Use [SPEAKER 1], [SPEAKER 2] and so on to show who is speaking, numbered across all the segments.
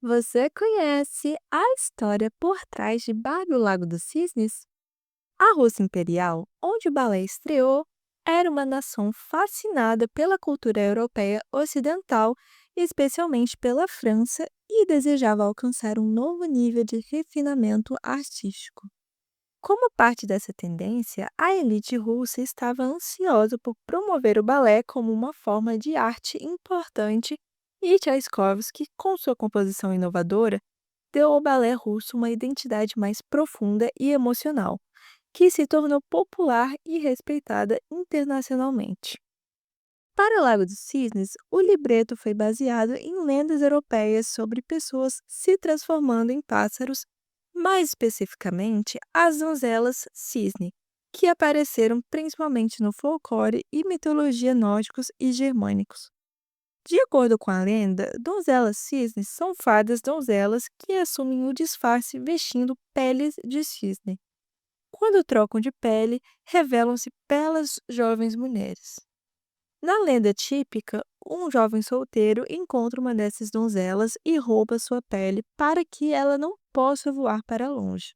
[SPEAKER 1] Você conhece a história por trás de Barbie e o Lago dos Cisnes? A Rússia Imperial, onde o balé estreou, era uma nação fascinada pela cultura europeia ocidental, especialmente pela França, e desejava alcançar um novo nível de refinamento artístico. Como parte dessa tendência, a elite russa estava ansiosa por promover o balé como uma forma de arte importante e Tchaikovsky, com sua composição inovadora, deu ao balé russo uma identidade mais profunda e emocional, que se tornou popular e respeitada internacionalmente. Para o Lago dos Cisnes, o libreto foi baseado em lendas europeias sobre pessoas se transformando em pássaros, mais especificamente as donzelas cisne, que apareceram principalmente no folclore e mitologia nórdicos e germânicos. De acordo com a lenda, donzelas cisnes são fadas donzelas que assumem o disfarce vestindo peles de cisne. Quando trocam de pele, revelam-se belas jovens mulheres. Na lenda típica, um jovem solteiro encontra uma dessas donzelas e rouba sua pele para que ela não possa voar para longe.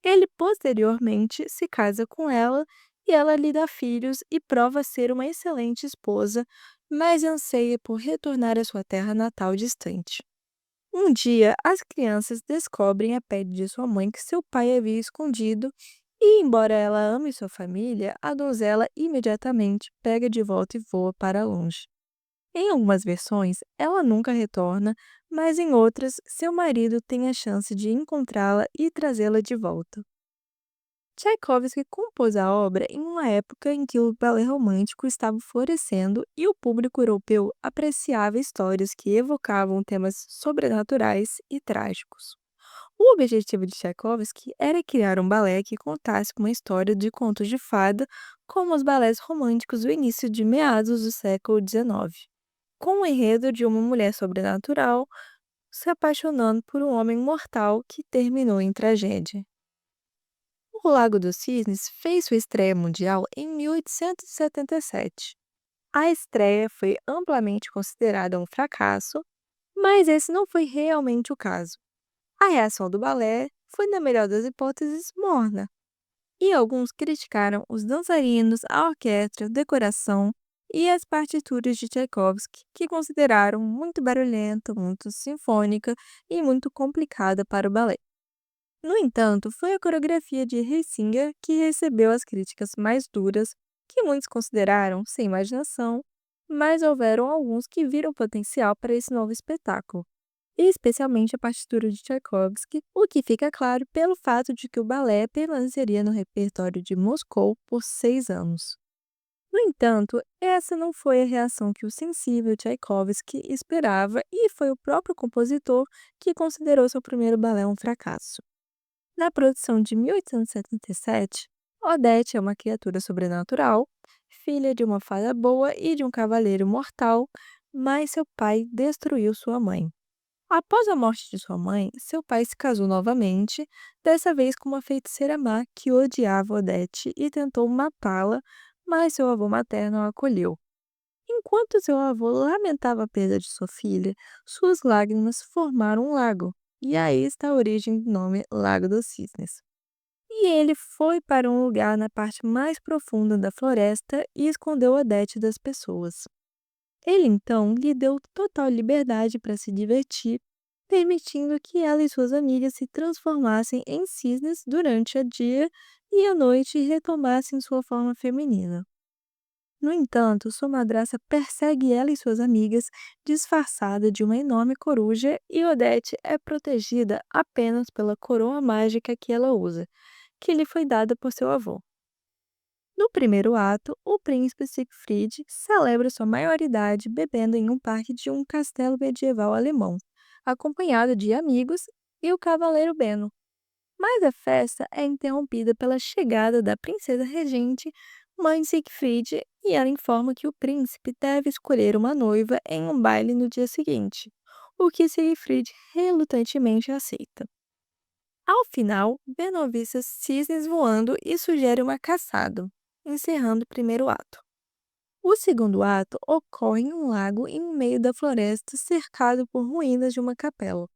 [SPEAKER 1] Ele posteriormente se casa com ela e ela lhe dá filhos e prova ser uma excelente esposa, mas anseia por retornar à sua terra natal distante. Um dia, as crianças descobrem a pele de sua mãe que seu pai havia escondido, e, embora ela ame sua família, a donzela imediatamente pega de volta e voa para longe. Em algumas versões, ela nunca retorna, mas em outras, seu marido tem a chance de encontrá-la e trazê-la de volta. Tchaikovsky compôs a obra em uma época em que o balé romântico estava florescendo e o público europeu apreciava histórias que evocavam temas sobrenaturais e trágicos. O objetivo de Tchaikovsky era criar um balé que contasse uma história de contos de fada, como os balés românticos do início de meados do século XIX, com o enredo de uma mulher sobrenatural se apaixonando por um homem mortal que terminou em tragédia. O Lago dos Cisnes fez sua estreia mundial em 1877. A estreia foi amplamente considerada um fracasso, mas esse não foi realmente o caso. A reação do balé foi, na melhor das hipóteses, morna, e alguns criticaram os dançarinos, a orquestra, a decoração e as partituras de Tchaikovsky, que consideraram muito barulhenta, muito sinfônica e muito complicada para o balé. No entanto, foi a coreografia de Heisinger que recebeu as críticas mais duras, que muitos consideraram sem imaginação, mas houveram alguns que viram potencial para esse novo espetáculo, e especialmente a partitura de Tchaikovsky, o que fica claro pelo fato de que o balé permaneceria no repertório de Moscou por 6 anos. No entanto, essa não foi a reação que o sensível Tchaikovsky esperava e foi o próprio compositor que considerou seu primeiro balé um fracasso. Na produção de 1877, Odete é uma criatura sobrenatural, filha de uma fada boa e de um cavaleiro mortal, mas seu pai destruiu sua mãe. Após a morte de sua mãe, seu pai se casou novamente, dessa vez com uma feiticeira má que odiava Odete e tentou matá-la, mas seu avô materno a acolheu. Enquanto seu avô lamentava a perda de sua filha, suas lágrimas formaram um lago, e aí está a origem do nome Lago dos Cisnes. E ele foi para um lugar na parte mais profunda da floresta e escondeu Odete das pessoas. Ele então lhe deu total liberdade para se divertir, permitindo que ela e suas amigas se transformassem em cisnes durante o dia e à noite retomassem sua forma feminina. No entanto, sua madrasta persegue ela e suas amigas disfarçada de uma enorme coruja e Odete é protegida apenas pela coroa mágica que ela usa, que lhe foi dada por seu avô. No primeiro ato, o príncipe Siegfried celebra sua maioridade bebendo em um parque de um castelo medieval alemão, acompanhado de amigos e o cavaleiro Beno. Mas a festa é interrompida pela chegada da princesa regente, mãe de Siegfried, e ela informa que o príncipe deve escolher uma noiva em um baile no dia seguinte, o que Siegfried relutantemente aceita. Ao final, Beno avista cisnes voando e sugere uma caçada, encerrando o primeiro ato. O segundo ato ocorre em um lago em meio da floresta, cercado por ruínas de uma capela.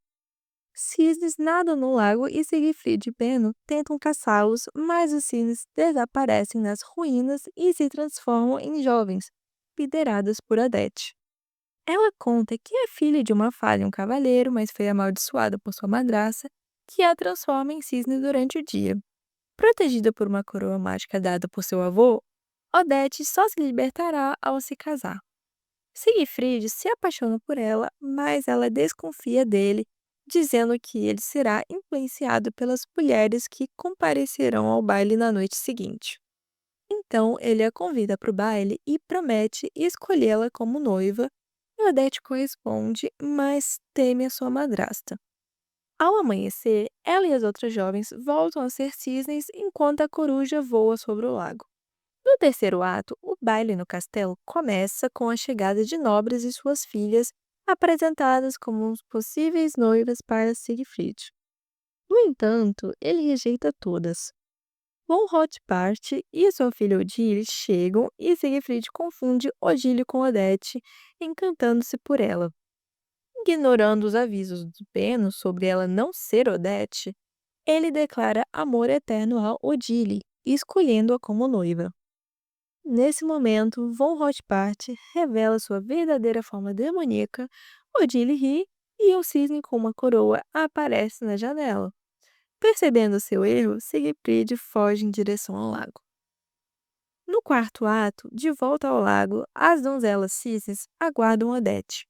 [SPEAKER 1] Cisnes nadam no lago e Siegfried e Beno tentam caçá-los, mas os cisnes desaparecem nas ruínas e se transformam em jovens, lideradas por Odete. Ela conta que é filha de uma falha em um cavaleiro, mas foi amaldiçoada por sua madraça, que a transforma em cisne durante o dia. Protegida por uma coroa mágica dada por seu avô, Odete só se libertará ao se casar. Siegfried se apaixona por ela, mas ela desconfia dele, dizendo que ele será influenciado pelas mulheres que comparecerão ao baile na noite seguinte. Então ele a convida para o baile e promete escolhê-la como noiva. E Odete corresponde, mas teme a sua madrasta. Ao amanhecer, ela e as outras jovens voltam a ser cisnes enquanto a coruja voa sobre o lago. No terceiro ato, o baile no castelo começa com a chegada de nobres e suas filhas, apresentadas como os possíveis noivas para Siegfried. No entanto, ele rejeita todas. Von Hotpart e sua filha Odile chegam e Siegfried confunde Odile com Odete, encantando-se por ela. Ignorando os avisos do Beno sobre ela não ser Odete, ele declara amor eterno a Odile, escolhendo-a como noiva. Nesse momento, Von Hotpart revela sua verdadeira forma demoníaca, Odile ri e um cisne com uma coroa aparece na janela. Percebendo seu erro, Siegfried foge em direção ao lago. No quarto ato, de volta ao lago, as donzelas cisnes aguardam Odete.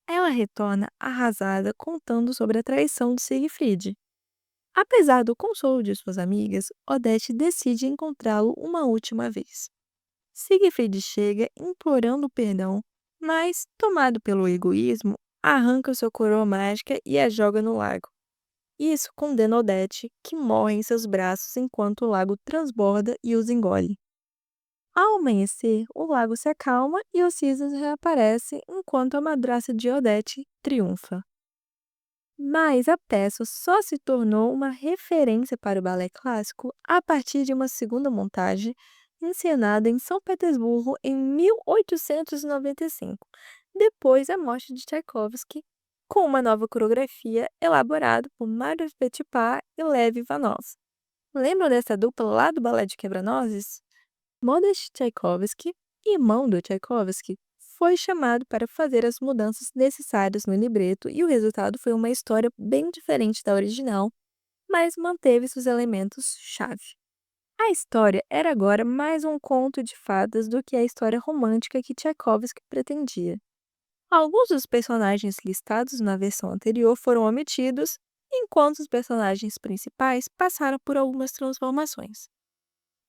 [SPEAKER 1] Ela retorna arrasada contando sobre a traição de Siegfried. Apesar do consolo de suas amigas, Odete decide encontrá-lo uma última vez. Siegfried chega implorando perdão, mas, tomado pelo egoísmo, arranca sua coroa mágica e a joga no lago. Isso condena Odete, que morre em seus braços enquanto o lago transborda e os engole. Ao amanhecer, o lago se acalma e os cisnes reaparecem enquanto a madraça de Odete triunfa. Mas a peça só se tornou uma referência para o balé clássico a partir de uma segunda montagem, encenada em São Petersburgo em 1895, depois da morte de Tchaikovsky, com uma nova coreografia elaborada por Marius Petipa e Lev Ivanov. Lembram dessa dupla lá do Balé de Quebra-Nozes? Modest Tchaikovsky, irmão do Tchaikovsky, foi chamado para fazer as mudanças necessárias no libreto e o resultado foi uma história bem diferente da original, mas manteve seus elementos-chave. A história era agora mais um conto de fadas do que a história romântica que Tchaikovsky pretendia. Alguns dos personagens listados na versão anterior foram omitidos, enquanto os personagens principais passaram por algumas transformações.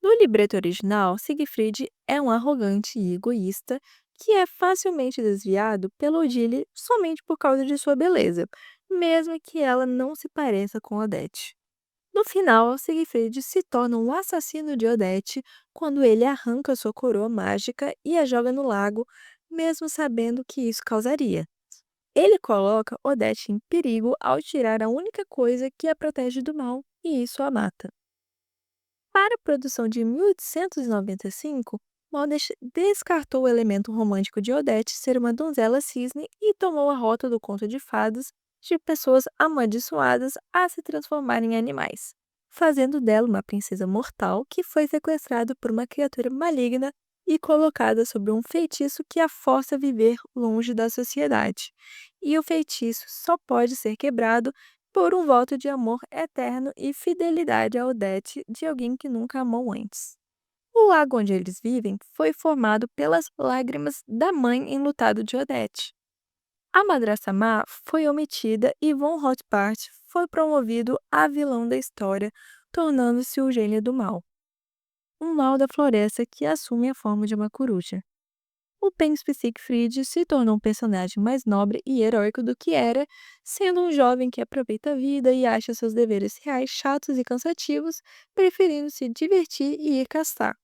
[SPEAKER 1] No libreto original, Siegfried é um arrogante e egoísta que é facilmente desviado pela Odile somente por causa de sua beleza, mesmo que ela não se pareça com Odete. No final, Siegfried se torna um assassino de Odete quando ele arranca sua coroa mágica e a joga no lago, mesmo sabendo que isso causaria. Ele coloca Odete em perigo ao tirar a única coisa que a protege do mal, e isso a mata. Para a produção de 1895, Modest descartou o elemento romântico de Odete ser uma donzela cisne e tomou a rota do conto de fadas de pessoas amaldiçoadas a se transformarem em animais, fazendo dela uma princesa mortal que foi sequestrada por uma criatura maligna e colocada sob um feitiço que a força a viver longe da sociedade. E o feitiço só pode ser quebrado por um voto de amor eterno e fidelidade a Odete de alguém que nunca amou antes. O lago onde eles vivem foi formado pelas lágrimas da mãe enlutada de Odete. A madraça má foi omitida e Von Hotpart foi promovido a vilão da história, tornando-se o gênio do mal. Um mal da floresta que assume a forma de uma coruja. O príncipe Siegfried se tornou um personagem mais nobre e heróico do que era, sendo um jovem que aproveita a vida e acha seus deveres reais chatos e cansativos, preferindo se divertir e ir caçar.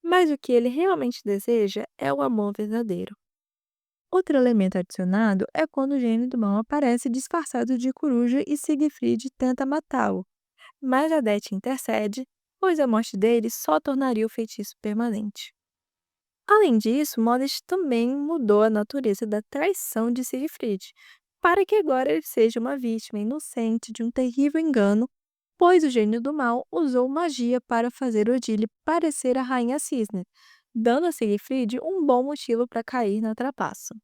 [SPEAKER 1] Mas o que ele realmente deseja é o amor verdadeiro. Outro elemento adicionado é quando o gênio do mal aparece disfarçado de coruja e Siegfried tenta matá-lo, mas Odete intercede, pois a morte dele só tornaria o feitiço permanente. Além disso, Modest também mudou a natureza da traição de Siegfried, para que agora ele seja uma vítima inocente de um terrível engano, pois o gênio do mal usou magia para fazer Odile parecer a rainha cisne, dando a Siegfried um bom motivo para cair na trapaça.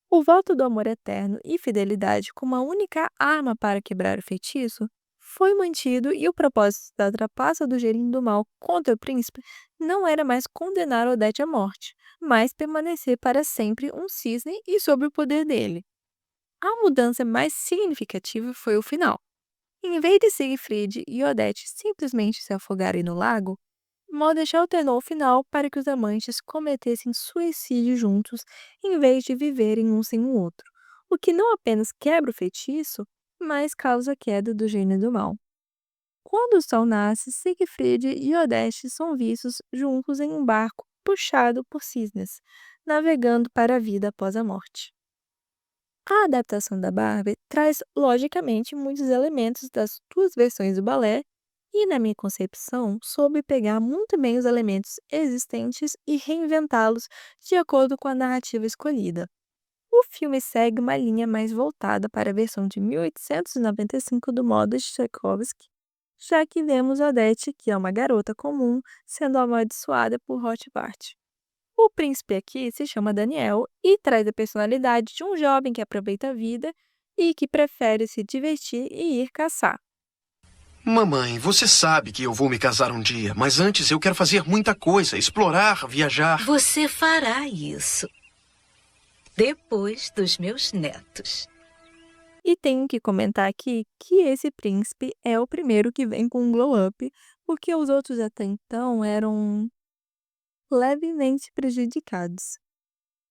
[SPEAKER 1] O voto do amor eterno e fidelidade como a única arma para quebrar o feitiço foi mantido e o propósito da trapaça do gerino do mal contra o príncipe não era mais condenar Odete à morte, mas permanecer para sempre um cisne e sob o poder dele. A mudança mais significativa foi o final. Em vez de Siegfried e Odete simplesmente se afogarem no lago, Modest alternou o final para que os amantes cometessem suicídio juntos em vez de viverem um sem o outro, o que não apenas quebra o feitiço, mas causa a queda do gênio do mal. Quando o sol nasce, Siegfried e Odete são vistos juntos em um barco puxado por cisnes, navegando para a vida após a morte. A adaptação da Barbie traz, logicamente, muitos elementos das duas versões do balé e, na minha concepção, soube pegar muito bem os elementos existentes e reinventá-los de acordo com a narrativa escolhida. O filme segue uma linha mais voltada para a versão de 1895 do modo de Tchaikovsky, já que vemos Odete, que é uma garota comum, sendo amaldiçoada por Hotbart. O príncipe aqui se chama Daniel e traz a personalidade de um jovem que aproveita a vida e que prefere se divertir e ir caçar.
[SPEAKER 2] Mamãe, você sabe que eu vou me casar um dia, mas antes eu quero fazer muita coisa, explorar, viajar.
[SPEAKER 3] Você fará isso depois dos meus netos.
[SPEAKER 1] E tenho que comentar aqui que esse príncipe é o primeiro que vem com um glow up, porque os outros até então eram levemente prejudicados.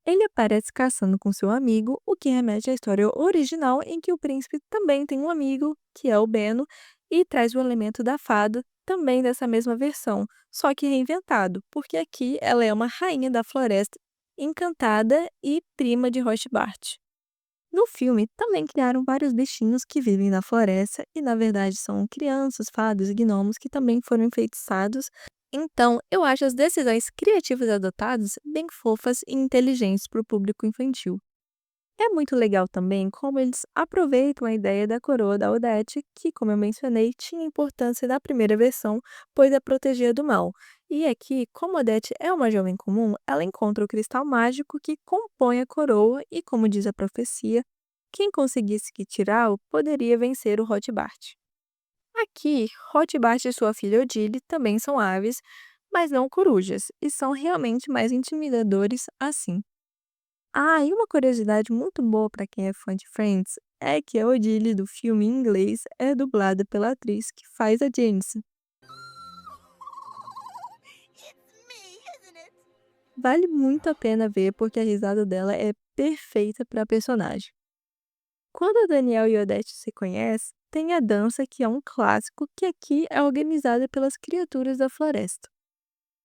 [SPEAKER 1] Ele aparece caçando com seu amigo, o que remete à história original em que o príncipe também tem um amigo, que é o Beno, e traz o elemento da fada, também dessa mesma versão, só que reinventado, porque aqui ela é uma rainha da floresta, encantada e prima de Rothbart. No filme, também criaram vários bichinhos que vivem na floresta e, na verdade, são crianças, fadas e gnomos que também foram enfeitiçados. Então, eu acho as decisões criativas adotadas bem fofas e inteligentes para o público infantil. É muito legal também como eles aproveitam a ideia da coroa da Odete, que, como eu mencionei, tinha importância na primeira versão, pois a protegia do mal. E aqui, como Odete é uma jovem comum, ela encontra o cristal mágico que compõe a coroa e, como diz a profecia, quem conseguisse que tirá-lo poderia vencer o Hotbart. Aqui, Hotbart e sua filha Odile também são aves, mas não corujas, e são realmente mais intimidadores assim. Ah, e uma curiosidade muito boa para quem é fã de Friends é que a Odile do filme em inglês é dublada pela atriz que faz a Janice. Vale muito a pena ver porque a risada dela é perfeita para a personagem. Quando a Daniel e Odete se conhecem, tem a dança que é um clássico que aqui é organizada pelas criaturas da floresta.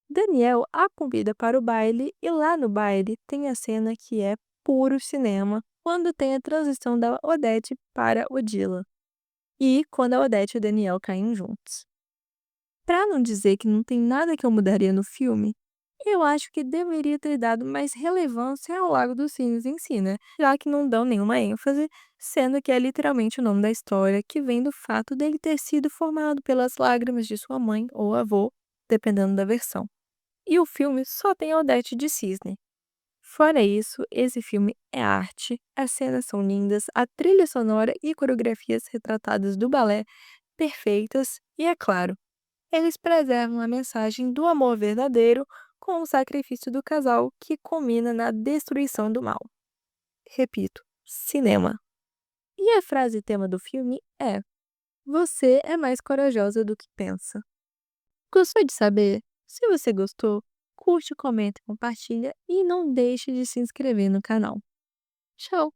[SPEAKER 1] Daniel a convida para o baile e lá no baile tem a cena que é puro cinema, quando tem a transição da Odete para Odila e quando a Odete e o Daniel caem juntos. Para não dizer que não tem nada que eu mudaria no filme, eu acho que deveria ter dado mais relevância ao Lago dos Cisnes em si, né? Já que não dão nenhuma ênfase, sendo que é literalmente o nome da história, que vem do fato dele ter sido formado pelas lágrimas de sua mãe ou avô, dependendo da versão. E o filme só tem a Odete de cisne. Fora isso, esse filme é arte, as cenas são lindas, a trilha sonora e coreografias retratadas do balé perfeitas e, é claro, eles preservam a mensagem do amor verdadeiro com o sacrifício do casal que culmina na destruição do mal. Repito, cinema. E a frase tema do filme é: Você é mais corajosa do que pensa. Gostou de saber? Se você gostou, curte, comenta, compartilha e não deixe de se inscrever no canal. Tchau!